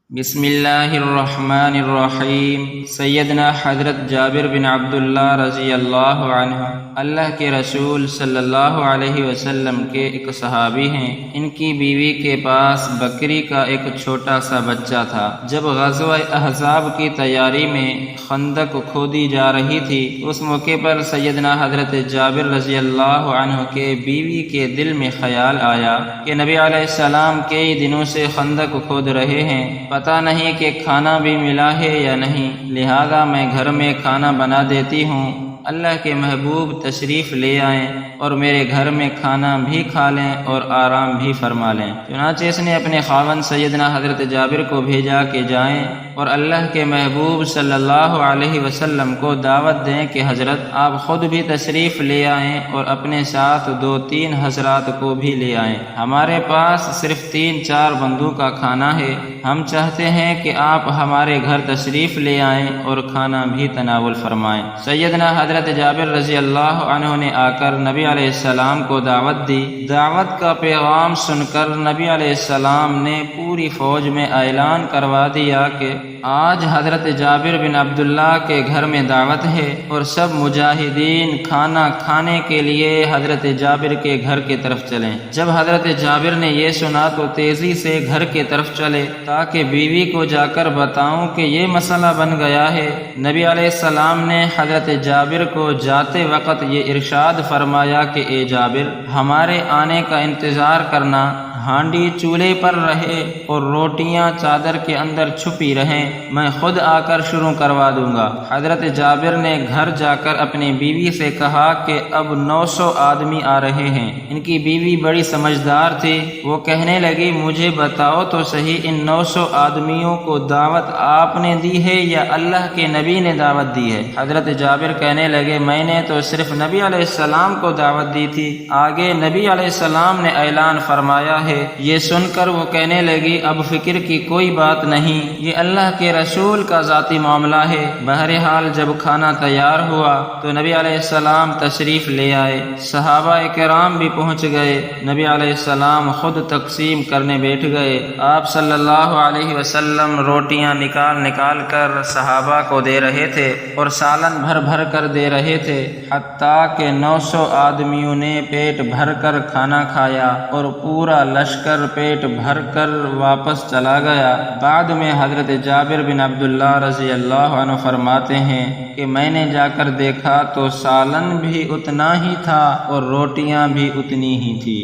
بسم اللہ الرحمن الرحیم۔ سیدنا حضرت جابر بن عبداللہ رضی اللہ عنہ اللہ کے رسول صلی اللہ علیہ وسلم کے ایک صحابی ہیں۔ ان کی بیوی کے پاس بکری کا ایک چھوٹا سا بچہ تھا۔ جب غزوہ احزاب کی تیاری میں خندق کھودی جا رہی تھی، اس موقع پر سیدنا حضرت جابر رضی اللہ عنہ کے بیوی کے دل میں خیال آیا کہ نبی علیہ السلام کئی دنوں سے خندق کھود رہے ہیں، پتہ نہیں کہ کھانا بھی ملا ہے یا نہیں، لہذا میں گھر میں کھانا بنا دیتی ہوں، اللہ کے محبوب تشریف لے آئیں اور میرے گھر میں کھانا بھی کھا لیں اور آرام بھی فرما لیں۔ چنانچہ اس نے اپنے خاوند سیدنا حضرت جابر کو بھیجا کہ جائیں اور اللہ کے محبوب صلی اللہ علیہ وسلم کو دعوت دیں کہ حضرت آپ خود بھی تشریف لے آئیں اور اپنے ساتھ 2-3 حضرات کو بھی لے آئیں، ہمارے پاس صرف 3-4 بندوں کا کھانا ہے، ہم چاہتے ہیں کہ آپ ہمارے گھر تشریف لے آئیں اور کھانا بھی تناول فرمائیں۔ سیدنا حضرت جابر رضی اللہ عنہ نے آ کر نبی علیہ السلام کو دعوت دی۔ دعوت کا پیغام سن کر نبی علیہ السلام نے پوری فوج میں اعلان کروا دیا کہ آج حضرت جابر بن عبداللہ کے گھر میں دعوت ہے اور سب مجاہدین کھانا کھانے کے لیے حضرت جابر کے گھر کی طرف چلیں۔ جب حضرت جابر نے یہ سنا تو تیزی سے گھر کی طرف چلے تاکہ بیوی کو جا کر بتاؤں کہ یہ مسئلہ بن گیا ہے۔ نبی علیہ السلام نے حضرت جابر کو جاتے وقت یہ ارشاد فرمایا کہ اے جابر، ہمارے آنے کا انتظار کرنا، ہانڈی چولہے پر رہے اور روٹیاں چادر کے اندر چھپی رہیں، میں خود آ کر شروع کروا دوں گا۔ حضرت جابر نے گھر جا کر اپنی بیوی سے کہا کہ اب 900 آدمی آ رہے ہیں۔ ان کی بیوی بڑی سمجھدار تھی، وہ کہنے لگی مجھے بتاؤ تو صحیح، ان 900 آدمیوں کو دعوت آپ نے دی ہے یا اللہ کے نبی نے دعوت دی ہے؟ حضرت جابر کہنے لگے میں نے تو صرف نبی علیہ السلام کو دعوت دی تھی، آگے نبی علیہ السلام نے اعلان فرمایا ہے۔ یہ سن کر وہ کہنے لگی اب فکر کی کوئی بات نہیں، یہ اللہ کے رسول کا ذاتی معاملہ ہے۔ بہرحال جب کھانا تیار ہوا تو نبی علیہ السلام تشریف لے آئے، صحابہ کرام بھی پہنچ گئے، نبی علیہ السلام خود تقسیم کرنے بیٹھ گئے۔ آپ صلی اللہ علیہ وسلم روٹیاں نکال کر صحابہ کو دے رہے تھے اور سالن بھر کر دے رہے تھے، حتیٰ کہ 900 آدمیوں نے پیٹ بھر کر کھانا کھایا اور پورا لشکر پیٹ بھر کر واپس چلا گیا۔ بعد میں حضرت جابر بن عبداللہ رضی اللہ عنہ فرماتے ہیں کہ میں نے جا کر دیکھا تو سالن بھی اتنا ہی تھا اور روٹیاں بھی اتنی ہی تھی۔